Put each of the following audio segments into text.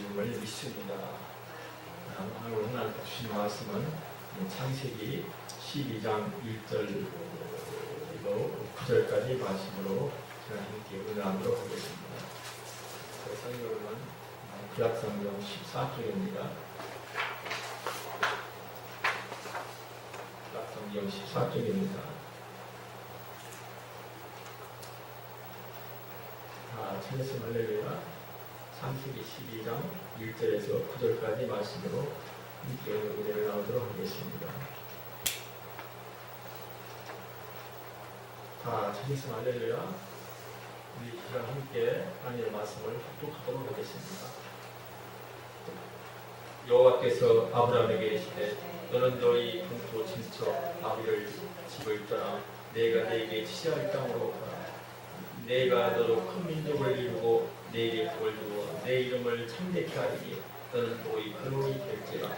줄임을 믿습니다. 오늘 하나님 주신 말씀은 창세기 12장 1절로 9절까지 말씀으로 제가 함께 은혜하도록 하겠습니다. 성경은 구약성경 14쪽입니다. 구약성경 14쪽입니다. 천에서 할렐루야. 창세기 12장 1절에서 9절까지 말씀으로 함께 은혜를 나누도록 하겠습니다. 천에서 할렐루야. 우리 시간 함께 하나님의 말씀을 합독하도록 하겠습니다. 여호와께서 아브라함에게 이르시되 너는 너희 본토 친척 아비를 집을 떠나 내가 네게 지시할 땅으로 가라. 내가 너로 큰 민족을 이루고 내 이름을 두어 내 이름을 창대케 하리니 너는 너희 근원이 될지라.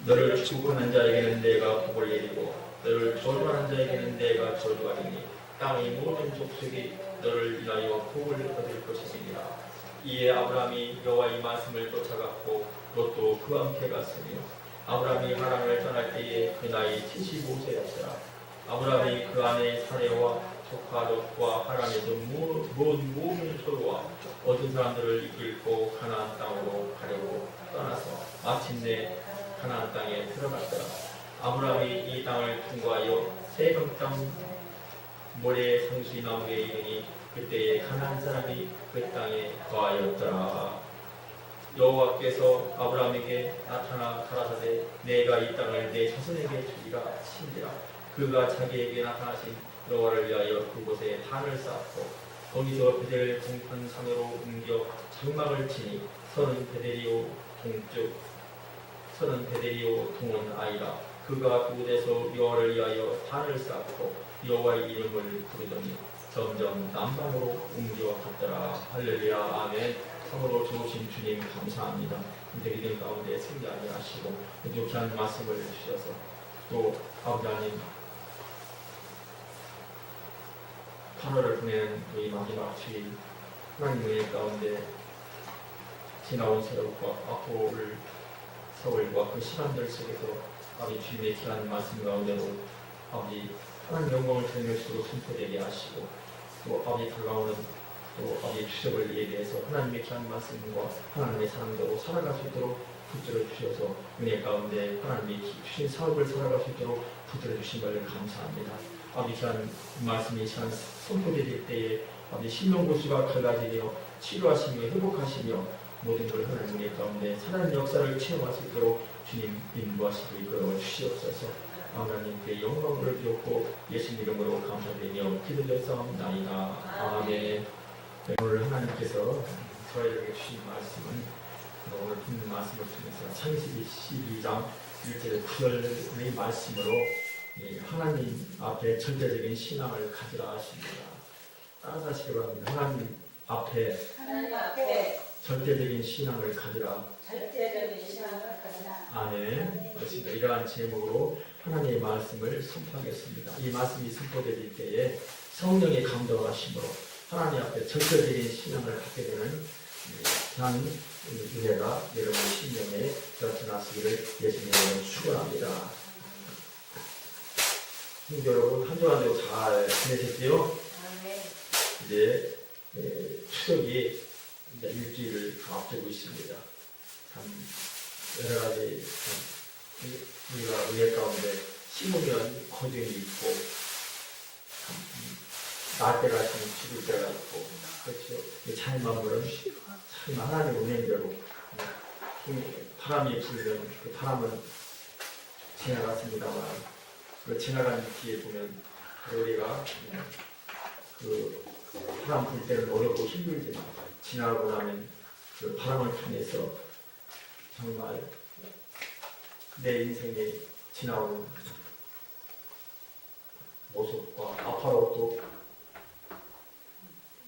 너를 축복하는 자에게는 내가 복을 내리고 너를 저주하는 자에게는 내가 저주하리니 땅의 모든 족속이 너를 인하여 복을 얻을 것이니라. 이에 아브라함이 여호와의 말씀을 쫓아갔고 롯도 그와 함께 갔으며 아브라함이 하란을 떠날 때에 그 나이 75세였더라. 아브라함이 그 아내 사레와 조카 롯과 하란에서 모든 소유와 얻은 사람들을 이끌고 가나안 땅으로 가려고 떠나서 마침내 가나안 땅에 들어갔더라. 아브라함이 이 땅을 통과하여 세겜 땅 모래 상수리 나무에 이르니 그때에 가나안 사람이 그 땅에 거하였더라. 여호와께서 아브라함에게 나타나 가라사대 내가 이 땅을 내 자손에게 주리라 하시니라. 그가 자기에게 나타나신 여호와를 위하여 그곳에 단을 쌓고 거기서 베델 동편 산으로 옮겨 장막을 치니 서는 베델이요 동은 아이라. 그가 그곳에서 여호와를 위하여 단을 쌓고 여호와의 이름을 부르더니 점점 남방으로 옮겨 갔더라. 할렐루야. 아멘. 참으로 좋으신 주님 감사합니다. 우리 믿음 가운데 승리하게 하시고 귀한 말씀을 주셔서 또 아버지 하나님 8월을 보내는 우리 마지막 주일 하나님 은혜 가운데 지나온 세월과 앞으로를 세월과 그 시간들 속에서 아버지 주님의 귀한 말씀 가운데로 아버지 하나님 영광을 드리는 것으로 선포되게 하시고 또 아버지 다가오는 또 아버지 추석을 예비해서 하나님의 귀한 말씀과 하나님의 사랑대로 살아갈 수 있도록 붙들어 주셔서 은혜 가운데 하나님이 주신 사업을 살아갈 수 있도록 붙들어 주신 것을 감사합니다. 아버지 귀한 말씀이 시간 선포될 때에 아버지 신명고수가 갈라지며 치료하시며 회복하시며 모든 걸 하나님 은혜 가운데 살아있는 역사를 체험할 수 있도록 주님 인도하시고 이끌어 주시옵소서. 하나님께 영광을 드렸고 예수님 이름으로 감사드리며 기도드렸사옵나이다. 아멘. 오늘 하나님께서 저희에게 주신 말씀은 오늘 듣는 말씀을 통해서 창세기 12장 1절에 9절의 말씀으로 하나님 앞에 절대적인 신앙을 가지라 하십니다. 따라서 하시기 바랍니다. 하나님 앞에 절대적인 신앙을 가지라. 아멘. 그렇습니다. 이러한 제목으로 하나님의 말씀을 선포하겠습니다. 이 말씀이 선포될 때에 성령의 감동하심으로 하나님 앞에 절대적인 신앙을 갖게 되는 귀한 은혜가 여러분 심령에 나타나시기를 예수님으로 축원합니다. 여러분 한 주간도 잘 지내셨지요? 이제 추석이 이제 일주일을 앞두고 있습니다. 참 여러 가지 우리가 은혜 가운데 심으면 거중이 있고 날 때가 있으면 죽을 때가 있고 그렇죠. 잘 마무리는 참 하나님의 은혜대로 바람이 불면 그 바람은 지나갔습니다만 그 지나간 뒤에 보면 우리가 그 바람 불 때는 어렵고 힘들지만 지나가고 나면 그 바람을 통해서 정말 내 인생에 지나온 모습과 앞으로 또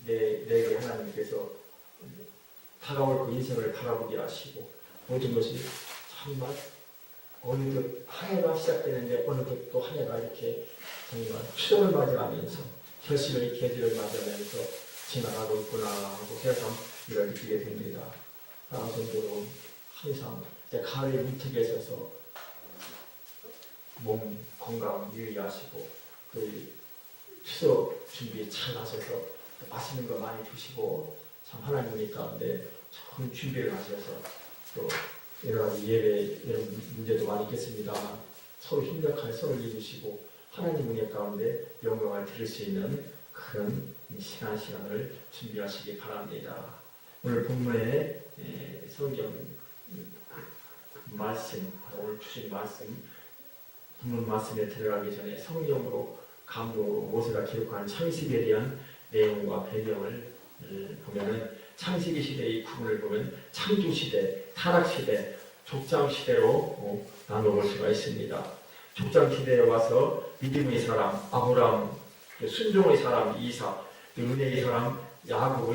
내게 하나님께서 다가올 그 인생을 바라보게 하시고 모든 것이 정말 어느덧 한 해가 시작되는데 어느덧 또 한 해가 이렇게 정말 추석을 맞이하면서 결실의 계절을 맞이하면서 지나가고 있구나 하고 새삼 이걸 느끼게 됩니다. 다음 성도로 항상 이제 가을에 무턱에 서서 몸 건강 유의하시고 그 추석 준비 잘 하셔서 맛있는 거 많이 드시고 참 하나님 은혜 가운데 좋은 준비를 하셔서 또 여러 가지 예배 이런 문제도 많이 있겠습니다만 서로 협력할 서로 이루시고 하나님 은혜 가운데 영광을 드릴 수 있는 그런 시간을 준비하시기 바랍니다. 오늘 본문의 성경 말씀, 오늘 주신 말씀, 본문 말씀에 들어가기 전에 성경으로 감독으로 모세가 기록한 창세기에 대한 내용과 배경을 보면은 창세기 시대의 구분을 보면 창조 시대, 타락 시대, 족장 시대로 나눠볼 수가 있습니다. 족장 시대에 와서 믿음의 사람 아브라함, 순종의 사람 이삭, 은혜의 사람 야곱,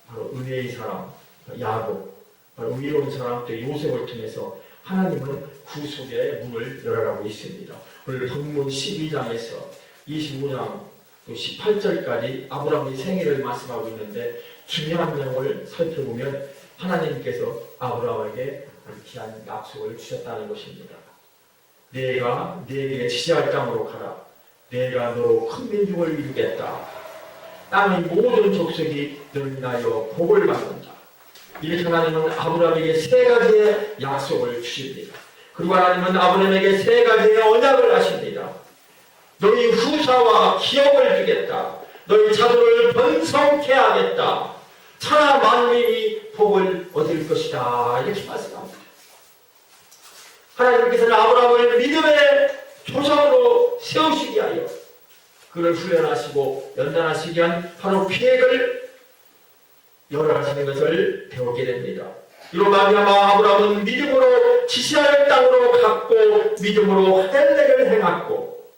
바로 은혜의 사람 야곱, 바로 의로운 사람 또 요셉을 통해서 하나님은 구속의 문을 열어가고 있습니다. 오늘 본문 12장에서 25장 18절까지 아브라함의 생애를 말씀하고 있는데 중요한 내용을 살펴보면 하나님께서 아브라함에게 귀한 약속을 주셨다는 것입니다. 내가 네게 지시할 땅으로 가라. 내가 너로 큰 민족을 이루겠다. 땅의 모든 족속이 너를 인하여 복을 받는다. 이렇게 하나님은 아브라함에게 세 가지의 약속을 주십니다. 그리고 하나님은 아브라함에게 세 가지의 언약을 하십니다. 너희 후사와 기업을 주겠다. 너희 자손을 번성케 하겠다. 천하 만민이 복을 얻을 것이다. 이렇게 말씀합니다. 하나님께서는 아브라함을 믿음의 조상으로 세우시기 하여 그를 훈련하시고 연단하시기 위한 바로 계획을 열어가시는 것을 배우게 됩니다. 이로 말미암아 아브라함은 믿음으로 지시할 땅으로 갔고 믿음으로 헬렉을 행했고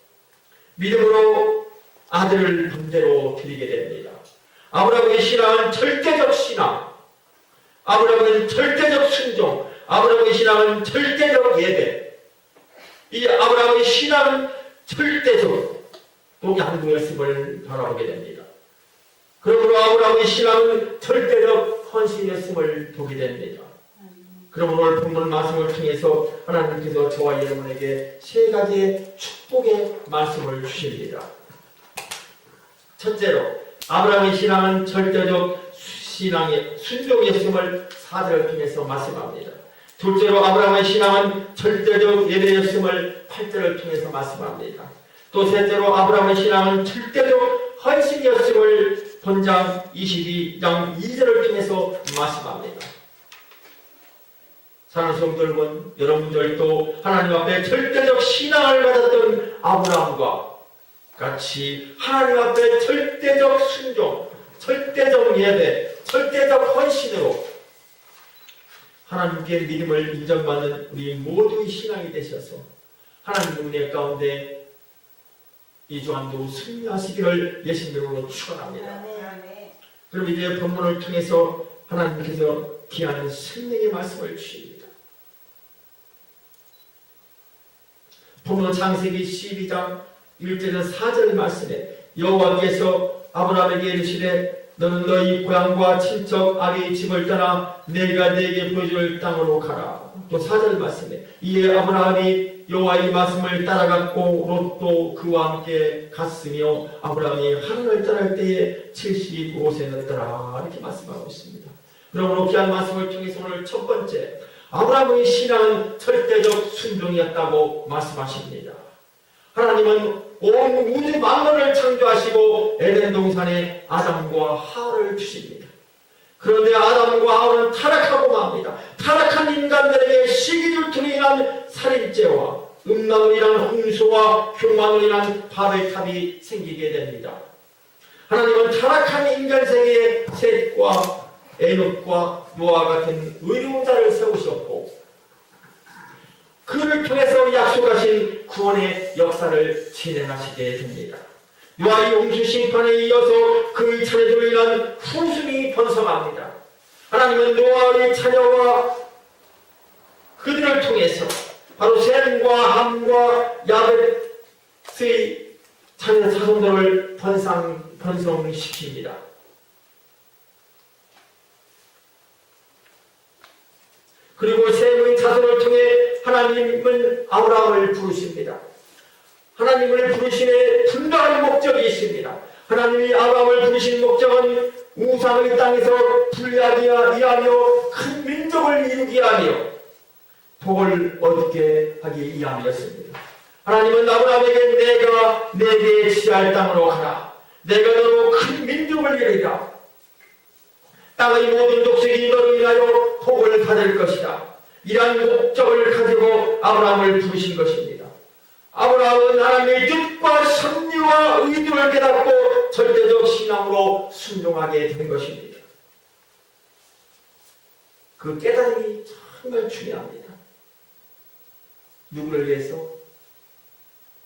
믿음으로 아들을 번제로 드리게 됩니다. 아브라함의 신앙은 절대적 신앙, 아브라함은 절대적 순종, 아브라함의 신앙은 절대적 예배. 이 아브라함의 신앙은 절대적 또 양보였음을 바라보게 됩니다. 그러므로 아브라함의 신앙은 절대적 헌신이었음을 보게 됩니다. 그러므로 오늘 본문 말씀을 통해서 하나님께서 저와 여러분에게 세 가지의 축복의 말씀을 주십니다. 첫째로 아브라함의 신앙은 절대적 신앙의 순종이었음을 4절을 통해서 말씀합니다. 둘째로 아브라함의 신앙은 절대적 예배였음을 8절을 통해서 말씀합니다. 또 셋째로 아브라함의 신앙은 절대적 헌신이었음을 본장 22장 2절을 통해서 말씀합니다. 사랑하는 성도 여러분, 여러분들도 하나님 앞에 절대적 신앙을 가졌던 아브라함과 같이 하나님 앞에 절대적 순종, 절대적 예배, 절대적 헌신으로 하나님께 믿음을 인정받는 우리 모두의 신앙이 되셔서 하나님 은혜 가운데 이 주간도 승리하시기를 예수님으로 축원합니다. 그럼 이제 본문을 통해서 하나님께서 귀한 생명의 말씀을 주십니다. 본문 창세기 12장 1절에서 4절 말씀에 여호와께서 아브라함에게 이르시되 너는 너희 고향과 친척 아비의 집을 떠나 내가 네게 보여줄 땅으로 가라. 또 4절 말씀에 이에 아브라함이 여호와의 말씀을 따라갔고 롯도 그와 함께 갔으며 아브라함이 하란을 떠날 때에 75세였더라. 이렇게 말씀하고 있습니다. 그러므로 귀한 말씀을 통해서 오늘 첫 번째 아브라함의 신앙은 절대적 순종이었다고 말씀하십니다. 하나님은 온 우주 만물을 창조하시고 에덴 동산에 아담과 하와를 주십니다. 그런데 아담과 하와는 타락하고 맙니다. 타락한 인간들에게 시기질투로 인한 살인죄와 음란으로 인한 홍수와 흉망으로 인한 바벨탑이 생기게 됩니다. 하나님은 타락한 인간 세계에 셋과 에녹과 노아 같은 의로운 자를 세우셨고 그를 통해서 약속하신 구원의 역사를 진행하시게 됩니다. 노아의 홍수 심판에 이어서 그의 자녀들로 인한 후순이 번성합니다. 하나님은 노아의 자녀와 그들을 통해서 바로 셈과 함과 야벳의 자녀 자손들을 번성시킵니다. 그리고 셈의 자손을 통해 하나님은 아브라함을 부르십니다. 하나님을 부르심에 분명한 목적이 있습니다. 하나님이 아브라함을 부르신 목적은 우상의 땅에서 분리하기 위하며 큰 민족을 이루기 위하며 복을 얻게 하기 위함이었습니다. 하나님은 아브라함에게 내가 내게 지시할 땅으로 가라. 내가 너로 큰 민족을 이루리라. 땅의 모든 족속이 너로 인하여 복을 받을 것이다. 이러한 목적을 가지고 아브라함을 부르신 것입니다. 아브라함은 하나님의 뜻과 섭리와 의도를 깨닫고 절대적 신앙으로 순종하게 된 것입니다. 그 깨달음이 정말 중요합니다. 누구를 위해서?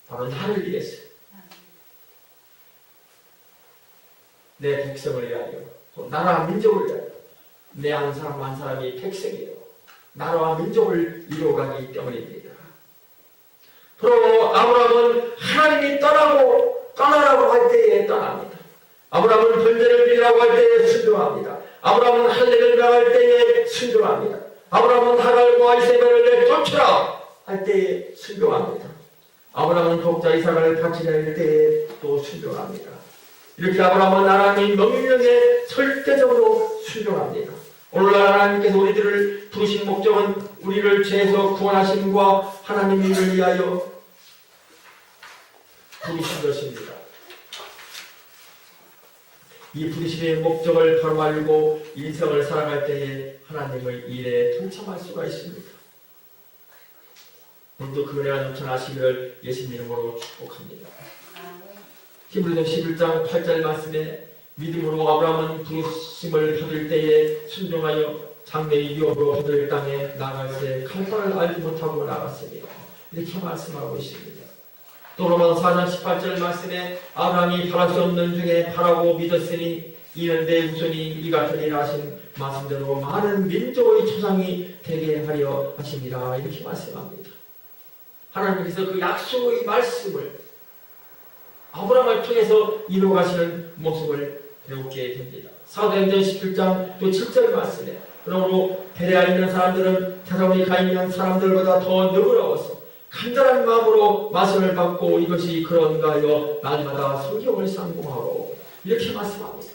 바로 나를 위해서. 내 백성을 위하여, 또 나라와 민족을 위하여. 내 한 사람 한 사람이 백성이요 나라와 민족을 이루어가기 때문입니다. 바로 아브라함은 하나님이 떠나라고 할 때에 떠납니다. 아브라함은 번제를 드리라고 할 때에 순종합니다. 아브라함은 할례를 명할 때에 순종합니다. 아브라함은 하갈과 이세벨을 내쫓으라 할 때에 순종합니다. 아브라함은 독자 이삭을 바치려 할 때에 또 순종합니다. 이렇게 아브라함은 하나님 명령에 절대적으로 순종합니다. 오늘날 하나님께서 우리들을 부르신 목적은 우리를 죄에서 구원하심과 하나님 일을 위하여 부르신 것입니다. 이 부르심의 목적을 바로 알고 인생을 살아갈 때에 하나님의 일에 동참할 수가 있습니다. 오늘도 그 은혜가 넘쳐나시기를 예수님 이름으로 축복합니다. 히브리서 11장 8절 말씀에 믿음으로 아브라함은 부르심을 받을 때에 순종하여 장래의 유업으로 받을 땅에 나갈새 칼바를 알지 못하고 나갔습니다. 이렇게 말씀하고 있습니다. 또 로마서 4장 18절 말씀에 아브라함이 바랄 수 없는 중에 바라고 믿었으니 이는 내 후손이 이 같으리라 하신 말씀대로 많은 민족의 조상이 되게 하려 하십니다. 이렇게 말씀합니다. 하나님께서 그 약속의 말씀을 아브라함을 통해서 이루어가시는 모습을 배우게 됩니다. 사도행전 17장 또 7절 말씀에 그러므로 베레아에 있는 사람들은 데살로니가에 있는 사람들보다 더 너그러워서 간절한 마음으로 말씀을 받고 이것이 그런가 하여 날마다 성경을 상고하고 이렇게 말씀합니다.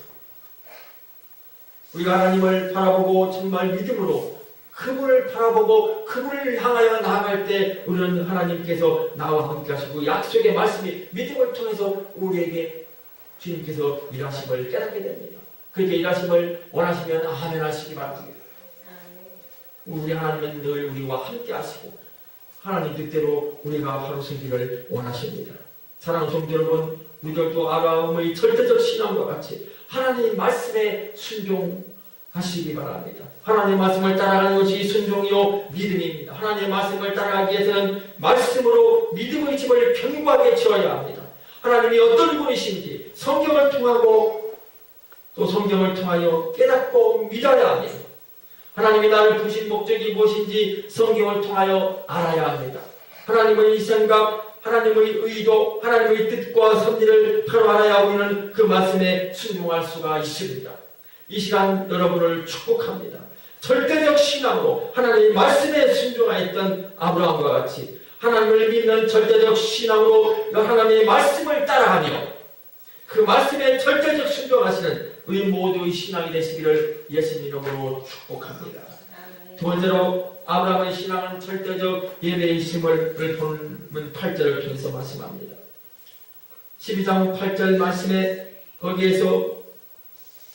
우리가 하나님을 바라보고 정말 믿음으로 그분을 바라보고 그분을 향하여 나아갈 때 우리는 하나님께서 나와 함께 하시고 약속의 말씀이 믿음을 통해서 우리에게 주님께서 일하심을 깨닫게 됩니다. 그렇게 일하심을 원하시면 아멘 하시기 바랍니다. 우리 하나님은 늘 우리와 함께 하시고 하나님 뜻대로 우리가 바로 서기를 원하십니다. 사랑하는 성도 여러분, 우리들도 아브라함의 절대적 신앙과 같이 하나님의 말씀에 순종하시기 바랍니다. 하나님의 말씀을 따라가는 것이 순종이요 믿음입니다. 하나님의 말씀을 따라가기 위해서는 말씀으로 믿음의 집을 견고하게 지어야 합니다. 하나님이 어떤 분이신지 성경을 통하고 또 성경을 통하여 깨닫고 믿어야 합니다. 하나님이 나를 부르신 목적이 무엇인지 성경을 통하여 알아야 합니다. 하나님의 생각, 하나님의 의도, 하나님의 뜻과 섭리를 바로 알아야 우리는 그 말씀에 순종할 수가 있습니다. 이 시간 여러분을 축복합니다. 절대적 신앙으로 하나님의 말씀에 순종하였던 아브라함과 같이 하나님을 믿는 절대적 신앙으로 하나님의 말씀을 따라가며 그 말씀에 절대적 순종하시는 우리 모두의 신앙이 되시기를 예수님 이름으로 축복합니다. 두 번째로 아브라함의 신앙은 절대적 예배의 힘을 본문 8절을 통해서 말씀합니다. 12장 8절 말씀에 거기에서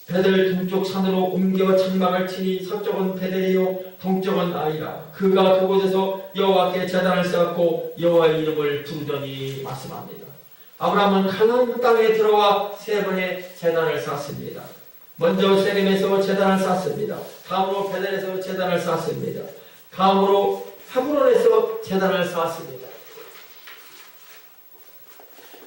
베델 동쪽 산으로 옮겨 장막을 치니 서쪽은 베델이요 동쪽은 아이라 그가 그곳에서 여호와께 제단을 쌓고 여호와의 이름을 부르더니 말씀합니다. 아브라함은 가나안 땅에 들어와 세 번의 제단을 쌓습니다. 먼저 세겜에서 제단을 쌓습니다. 다음으로 베델에서 제단을 쌓습니다. 다음으로 하브론에서 제단을 쌓습니다.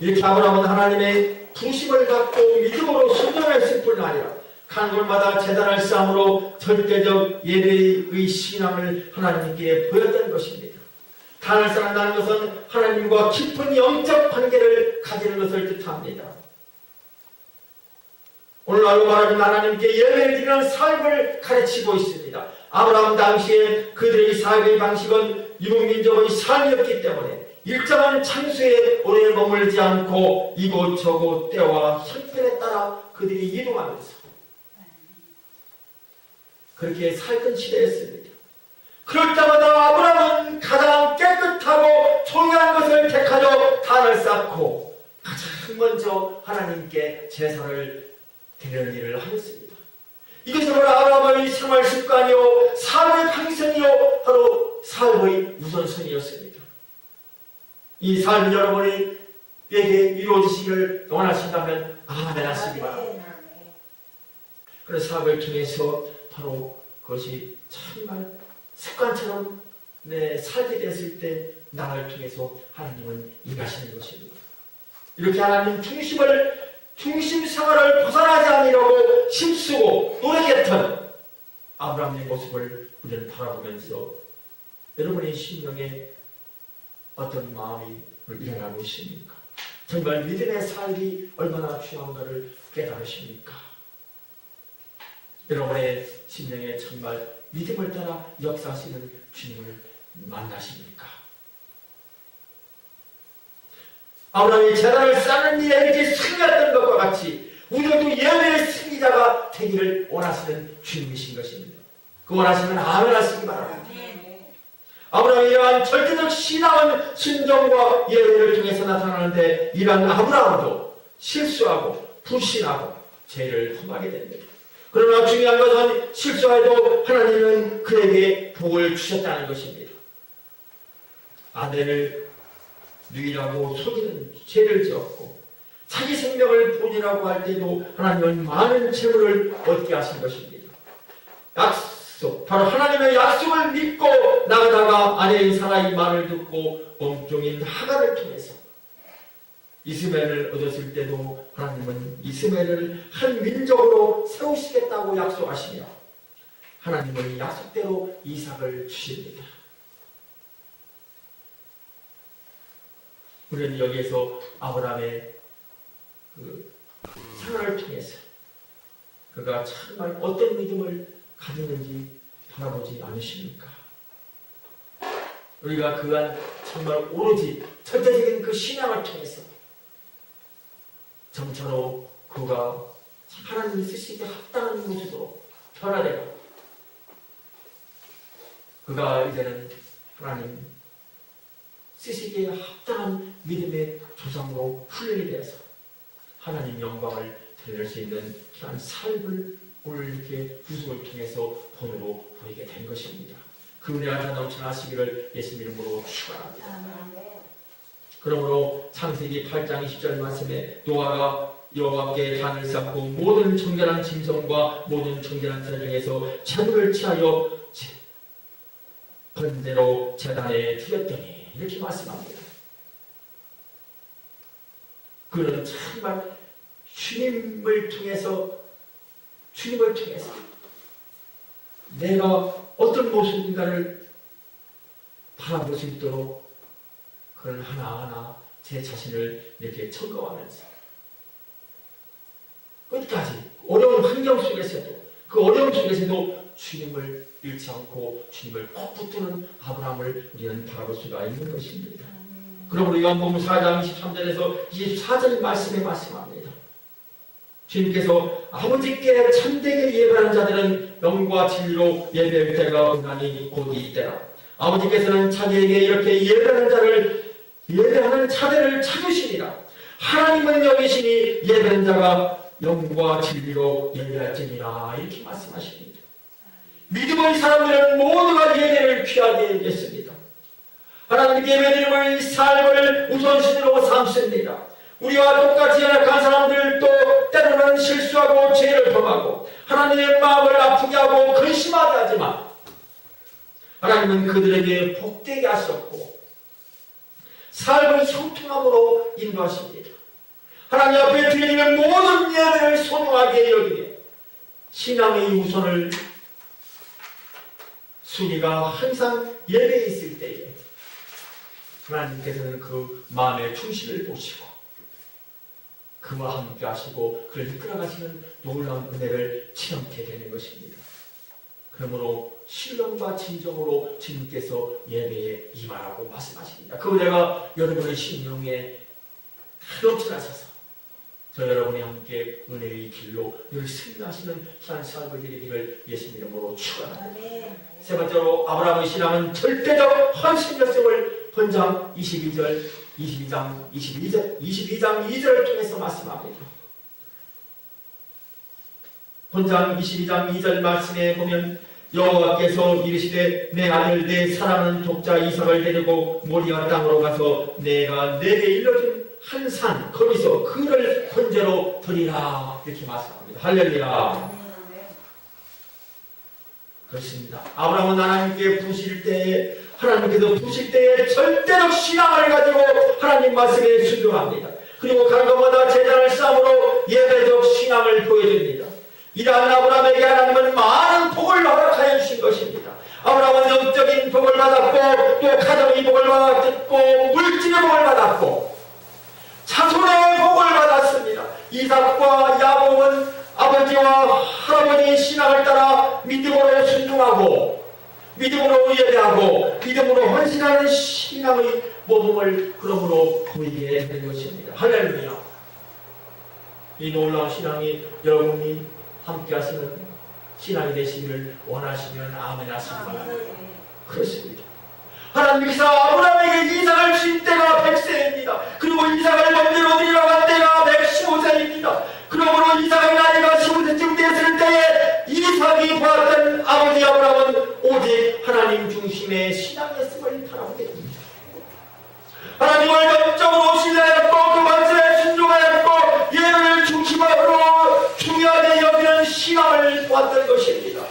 이렇게 아브라함은 하나님의 부심을 받고 믿음으로 순종했을 뿐 아니라 간 곳마다 제단을 쌓음으로 절대적 예배의 신앙을 하나님께 보였던 것입니다. 단을 쌓는다는 것은 하나님과 깊은 영적 관계를 가지는 것을 뜻합니다. 오늘날로 말하면 하나님께 예배를 드리는 삶을 가르치고 있습니다. 아브라함 당시에 그들의 삶의 방식은 유목민족의 삶이었기 때문에 일정한 장소에 오래 머물지 않고 이곳저곳 때와 형편에 따라 그들이 이동하면서 그렇게 살던 시대였습니다. 그럴 때마다 아브라함은 가장 깨끗하고 총명한 것을 택하여 단을 쌓고 가장 먼저 하나님께 제사를 드리는 일을 하였습니다. 이것이 바로 아브라함의 생활 습관이요 삶의 방식이요 바로 삶의 우선순위였습니다. 이 삶이 여러분에게 이루어지시기를 원하신다면 아멘 하시기 바랍니다. 그래서 사업을 통해서 바로 그것이 정말 습관처럼 살게 됐을 때 나를 통해서 하나님은 일하시는 것입니다. 이렇게 하나님 중심 생활을 벗어나지 않으려고 힘쓰고 노력했던 아브라함의 모습을 우리는 바라보면서 여러분의 심령에 어떤 마음이 일어나고 있습니까? 정말 믿음의 삶이 얼마나 중요한가를 깨달으십니까? 여러분의 심령에 정말 믿음을 따라 역사하시는 주님을 만나십니까? 아브라함이 제단을 쌓는 일에 이렇게 승리했던 것과 같이 우리도 예배의 승리자가 되기를 원하시는 주님이신 것입니다. 그 원하시면 아멘 하시기 바랍니다. 아브라함이 이러한 절대적 신앙은 순종과 예배를 통해서 나타나는데 이러한 아브라함도 실수하고 불신하고 죄를 범하게 됩니다. 그러나 중요한 것은 실수해도 하나님은 그에게 복을 주셨다는 것입니다. 아내를 누이라고 속이는 죄를 지었고 자기 생명을 본이라고 할 때도 하나님은 많은 재물을 얻게 하신 것입니다. 바로 하나님의 약속을 믿고 나가다가 아내인 사라의 말을 듣고 몸종인 하갈을 통해서 이스마엘을 얻었을 때도 하나님은 이스마엘을 한 민족으로 세우시겠다고 약속하시며 하나님은 약속대로 이삭을 주십니다. 우리는 여기에서 아브라함의 그 생활을 통해서 그가 정말 어떤 믿음을 가졌는지 바라보지 않으십니까? 우리가 그간 정말 오로지 절대적인 그 신앙을 통해서 점차로 그가 하나님이 쓰시기에 합당한 모습으로 변화되고 그가 이제는 하나님 쓰시기에 합당한 믿음의 조상으로 훈련이 되어서 하나님 영광을 드릴 수 있는 그런 삶을 오늘 이렇게 구속을 통해서 본으로 보이게 된 것입니다. 그 은혜가 다 넘쳐나시기를 예수님 이름으로 축원합니다. 그러므로 창세기 8장 20절 말씀에 노아가 여호와께 단을 쌓고 모든 정결한 짐승과 모든 정결한 새 중에서 재물을 취하여 번대로 제단에 드렸더니 이렇게 말씀합니다. 그는 정말 주님을 통해서 내가 어떤 모습인가를 바라볼 수 있도록 그는 하나하나 제 자신을 이렇게 점검하면서 끝까지 어려운 환경 속에서도 그 어려움 속에서도 주님을 잃지 않고 주님을 꼭 붙드는 아브라함을 우리는 바라볼 수가 있는 것입니다. 그러므로 요한복음 4장 23절에서 24절 말씀에 말씀합니다. 주님께서 아버지께 참되게 예배하는 자들은 영과 진리로 예배할 때가 온전히 곧 이때라. 아버지께서는 자기에게 이렇게 예배하는 자들을 찾으시니라. 하나님은 여기시니 예배하는 자가 영과 진리로 예배할지니라. 이렇게 말씀하십니다. 믿음의 사람들은 모두가 예배를 귀하게 했습니다. 하나님께 예배드림의 삶을 우선순위로 삼습니다. 우리와 똑같이 연약한 사람들도 때로는 실수하고 죄를 범하고 하나님의 마음을 아프게 하고 근심하게 하지만 하나님은 그들에게 복되게 하셨고 삶의 형통함으로 인도하십니다. 하나님 앞에 드리는 모든 예배를 소중하게 여기게 신앙의 우선을 순위가 항상 예배에 있을 때에 하나님께서는 그 마음의 충실을 보시고 그와 함께 하시고 그를 이끌어가시는 놀라운 은혜를 체험하게 되는 것입니다. 그러므로 신령과 진정으로 주님께서 예배에 임하라고 말씀하십니다. 그 은혜가 여러분의 심령에 넘쳐나셔서 저 여러분이 함께 은혜의 길로 늘 승리하시는 귀한 삶을 드리기를 예수 이름으로 축원합니다. 세 번째로 아브라함의 신앙은 절대적 헌신 열성을 본장 22장 2절을 통해서 말씀합니다. 본장 22장 2절 말씀에 보면 여호와께서 이르시되 내 아들 내 사랑하는 독자 이삭을 데리고 모리아 땅으로 가서 내가 내게 일러준 한 산 거기서 그를 번제로 드리라 이렇게 말씀합니다. 할렐루야. 그렇습니다. 아브라함은 하나님께 부실 때에 하나님께서 부실 때에 절대적 신앙을 가지고 하나님 말씀에 순종합니다. 그리고 간 곳마다 제단을 쌓음으로 예배적 신앙을 보여줍니다. 이러한 아브라함에게 하나님은 많은 복을 허락하여 주신 것입니다. 아브라함은 영적인 복을 받았고 또 가정의 복을 받았고 물질의 복을 받았고 자손의 복을 받았습니다. 이삭과 야곱은 아버지와 할아버지의 신앙을 따라 믿음으로 순종하고 믿음으로 예배하고 믿음으로 헌신하는 신앙의 모범을 그러므로 보이게 된 것입니다. 할렐루야. 이 놀라운 신앙이 여러분이 함께 하시는 신앙이 되시기를 원하시면 아멘 하시기 바랍니다. 그렇습니다. 하나님께서 아브라함에게 이삭을 준 때가 100세입니다. 그리고 이삭을 번제로 드리라고 한 때가 115세입니다. 그러므로 이삭의 나이가 15세쯤 됐을 때에 이삭이 보았던 아버지 아브라함은 오직 하나님 중심의 신앙이었음을 바라보게 됩니다. 하나님을 전적으로 신뢰하였고 그 말씀에 순종하였고 예배를 중심으로 중요하게 여기는 신앙을 보았던 것입니다.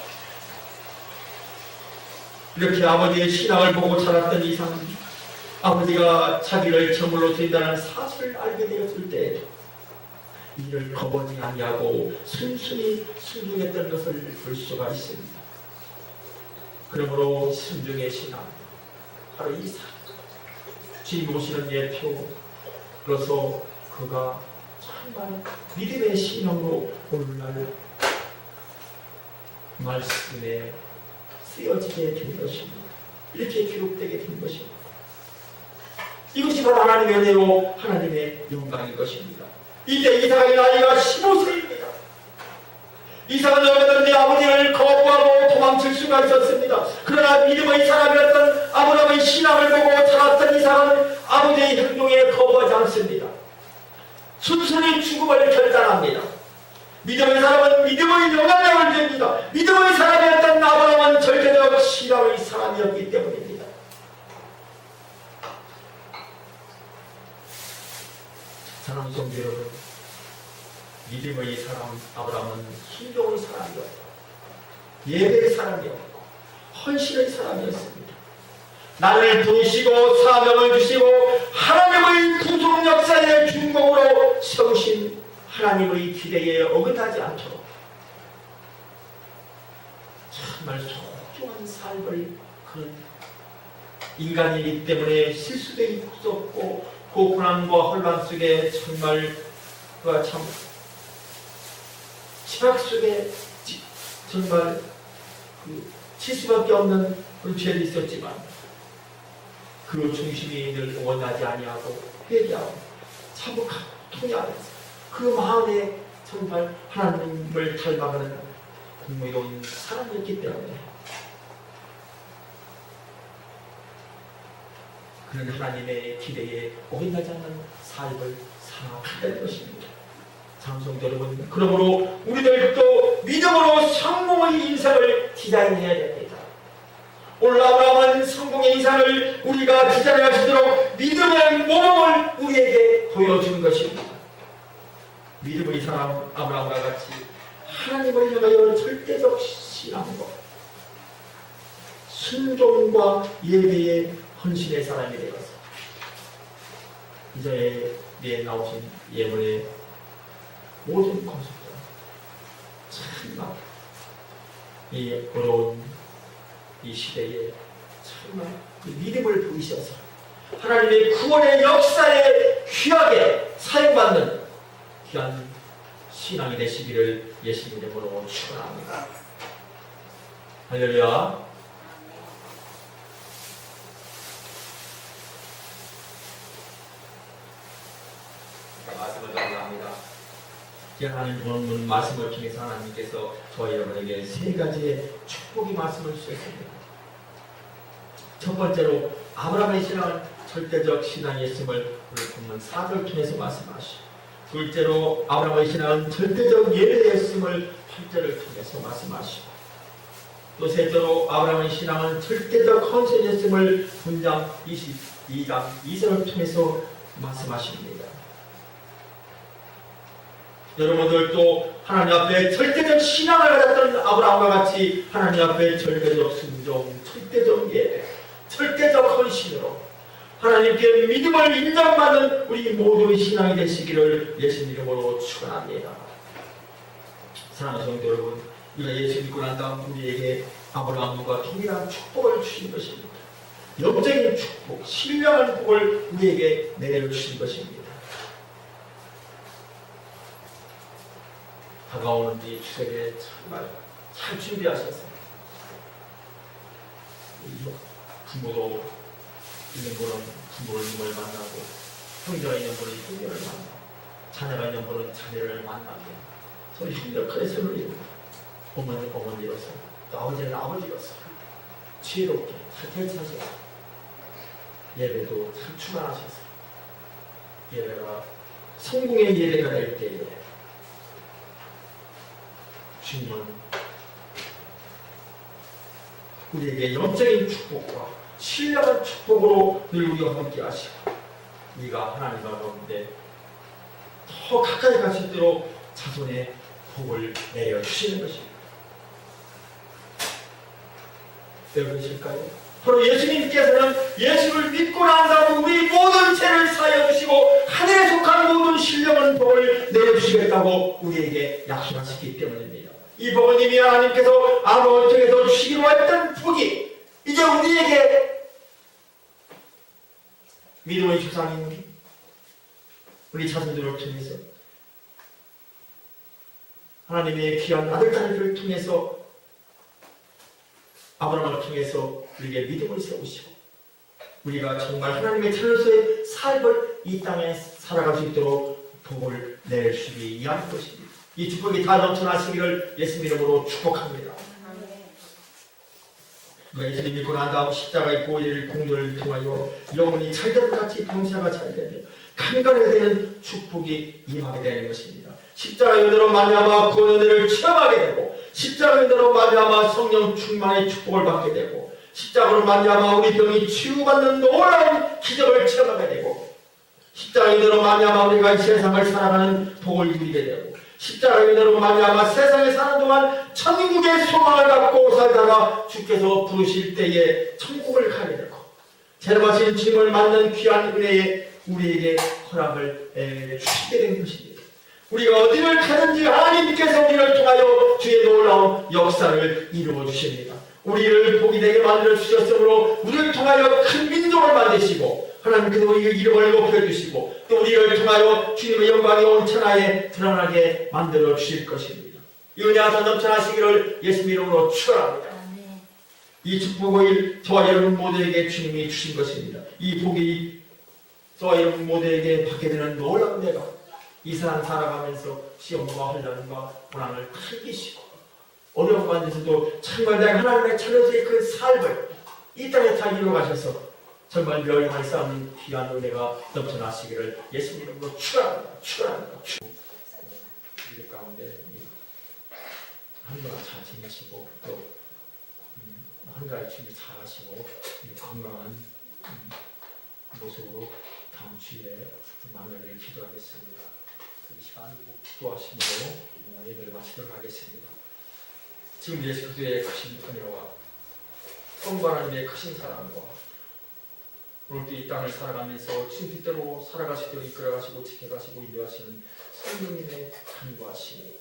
이렇게 아버지의 신앙을 보고 자랐던 이삭은 아버지가 자기를 제물로 드린다는 사실을 알게 되었을 때 이를 거부하지 아니하고 순순히 순종했던 것을 볼 수가 있습니다. 그러므로 순종의 신앙 바로 이삭 주님 오시는 예표로서 그가 정말 믿음의 신앙으로 오늘날 말씀에 쓰여지게 된 것입니다. 이렇게 기록되게 된 것입니다. 이것이 바로 하나님의 은혜로 하나님의 영광인 것입니다. 이때 이삭의 나이가 15세입니다. 이삭은 여러분들 내 아버지를 거부하고 도망칠 수가 있었습니다. 그러나 믿음의 사람이었던 아브라함의 신앙을 보고 자랐던 이삭은 아버지의 행동에 거부하지 않습니다. 순순히 죽음을 결단합니다. 믿음의 사람은 믿음의 영향력을 줍니다. 믿음의 사람이었던 아브라함은 절대적 신앙의 사람이었기 때문입니다. 사랑하는 성도 여러분, 믿음의 사람 아브라함은 순종의 사람이었고 예배의 사람이었고 헌신의 사람이었습니다. 나를 부르시고 사명을 주시고 하나님의 구속 역사의 중공으로 세우신 하나님의 기대에 어긋나지 않도록 정말 소중한 삶을 그런 인간이기 때문에 실수도 있었고 고난과 혼란 속에 정말 그가 참 집악 속에 정말 칠 수밖에 없는 그런 죄도 있었지만 그 중심이 늘 원하지 아니하고 회개하고 참복하고 통회하면서 그 마음에 정말 하나님을 닮아가는 공의로운 사람이었기 때문에 그는 하나님의 기대에 어긋나지 않는 삶을 살아간다는 것입니다. 장성도 여러분, 그러므로 우리들도 믿음으로 성공의 인생을 디자인해야 됩니다. 오늘 아브라함은 성공의 인생을 우리가 디자인할 수 있도록 믿음의 모범을 우리에게 보여준 것입니다. 믿음의 사람 아브라함과 같이 하나님을 향하여 절대적 신앙과 순종과 예배의 헌신의 사람이 되어서 이전에 나오신 예문의 모든 것들 정말 이 어려운 이 시대에 정말 믿음을 보이셔서 하나님의 구원의 역사에 귀하게 사용받는 귀한 신앙이 되시기를 예수님 이름으로 축원합니다. 할렐루야. 말씀을 나갑니다. 하나님 본문 말씀을 통해서 하나님께서 저희 여러분에게 세 가지의 축복의 말씀을 주셨습니다. 첫 번째로 아브라함의 신앙은 절대적 신앙이었음을 오늘 본문 4절 통해서 말씀하시고, 둘째로 아브라함의 신앙은 절대적 예배였음을 8절을 통해서 말씀하시고, 또 셋째로 아브라함의 신앙은 절대적 헌신이었음을 본장 22장 2절을 통해서 말씀하십니다. 여러분들도 하나님 앞에 절대적 신앙을 가졌던 아브라함과 같이 하나님 앞에 절대적 순종, 절대적 예배, 절대적 헌신으로 하나님께 믿음을 인정받는 우리 모두의 신앙이 되시기를 예수님 이름으로 축원합니다. 사랑하는 성도 여러분, 우리가 예수 믿고 난 다음 우리에게 아브라함과 동일한 축복을 주신 것입니다. 영적인 축복, 신령한 복을 우리에게 내려주신 것입니다. 다가오는 이 추석에 정말 잘 준비하셨습니다. 부모도 있는 분은 부모님을 만나고, 형제가 있는 분은 형제를 만나고, 자녀가 있는 분은 자녀를 만나고, 서로 힘력하게 서로 어머니는 어머니로서, 또 아버지는 아버지로서 지혜롭게 잘 대처하셔서 예배도 참 충만하셔서 예배가 성공의 예배가 될 때에 주님은 우리에게 영적인 축복과 신령한 축복으로 늘 우리와 함께 하시고, 우리가 하나님과 가운데 더 가까이 갈 수 있도록 자손의 복을 내려주시는 것입니다. 왜 그러실까요? 바로 예수님께서는 예수를 믿고 난 다음 우리 모든 죄를 사하여 주시고 하늘에 속한 모든 신령한 복을 내려주시겠다고 우리에게 약속하셨기 때문입니다. 이 복은 이미 하나님께서 아브라함을 통해서 주시기로 했던 복이 이제 우리에게 믿음의 주상인 우리 자손들을 통해서 하나님의 귀한 아들딸들을 통해서 아브라함을 통해서 우리에게 믿음을 세우시고 우리가 정말 하나님의 자녀로서의 삶을 이 땅에 살아갈 수 있도록 복을 내주시기 위한 것입니다. 이 축복이 다 넘쳐나시기를 예수님 이름으로 축복합니다. 예수님 믿고 난 다음 십자가 있고 이 공도를 통하여 영혼이 잘되는 같이 병사가 잘되며 간간에 되는 축복이 임하게 되는 것입니다. 십자가의 은혜로 말미암아 그 은혜를 체험하게 되고 십자가의 은혜로 말미암아 성령 충만의 축복을 받게 되고 십자가로 말미암아 우리 병이 치유받는 놀라운 기적을 체험하게 되고 십자가의 은혜로 말미암아 우리가 이 세상을 살아가는 복을 누리게 되고 십자가의 은혜로 말미암아 세상에 사는 동안 천국의 소망을 갖고 살다가 주께서 부르실 때에 천국을 가게 되고 제르마신 주님을 만난 귀한 은혜에 우리에게 허락을 주시게 된 것입니다. 우리가 어디를 가든지 하나님께서 우리를 통하여 주의 놀라운 역사를 이루어 주십니다. 우리를 복이 되게 만들어 주셨으므로 우리를 통하여 큰 민족을 만드시고 하나님께서 우리의 이름을 높여주시고 또 우리를 통하여 주님의 영광이 온 천하에 드러나게 만들어 주실 것입니다. 이 은혜가 더 넘쳐나시기를 예수님 이름으로 축원합니다. 이 축복을 저와 여러분 모두에게 주님이 주신 것입니다. 이 복이 저와 여러분 모두에게 받게 되는 놀라운 내가 이 세상 살아가면서 시험과 혼란과 고난을 다 이기시고 어려운 가운데서도 정말 내가 하나님의 자녀로서의 그 삶을 이 땅에 다 이루어가셔서 정말 멸망을 쌓는 귀한 은혜가 넘쳐나시기를 예수님 이름으로 축원합니다. 축원합니다. 우리 가운데 한가위 잘 지내시고 또 한가위 준비 잘 하시고 건강한 모습으로 다음 주에 만나기를 기도하겠습니다. 이 시간 기도하심으로 예배를 마치도록 하겠습니다. 지금 예수 그리스도의 크신 은혜와 성부 하나님의 크신 사랑과 오늘도 이 땅을 살아가면서 주님 뜻대로 살아가시도록 이끌어가시고 지켜가시고 인도하시는 성령님의 간구하심이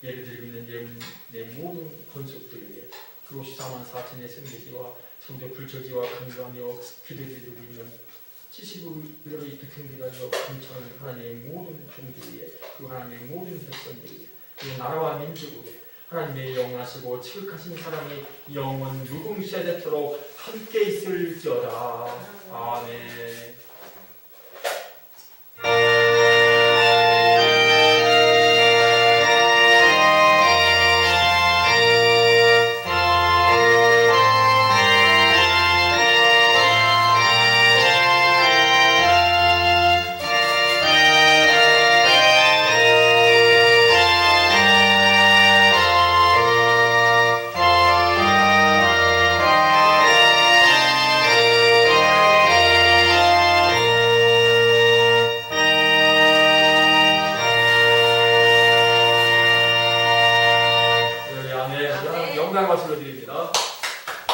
예배드리고 있는 내 모든 권속들에게 그리고 14만 4천의 성교지와 성도 불처지와 간구하며 기도드리고 있는 지식으로 이 백성들이 하여 공천을 하나님의 모든 종들이에 그 하나님의 모든 백성들이에 그 나라와 민족에 하나님의 영원하시고 지극하신 사랑이 영원 무궁시대토록 함께 있을지어다. 아멘.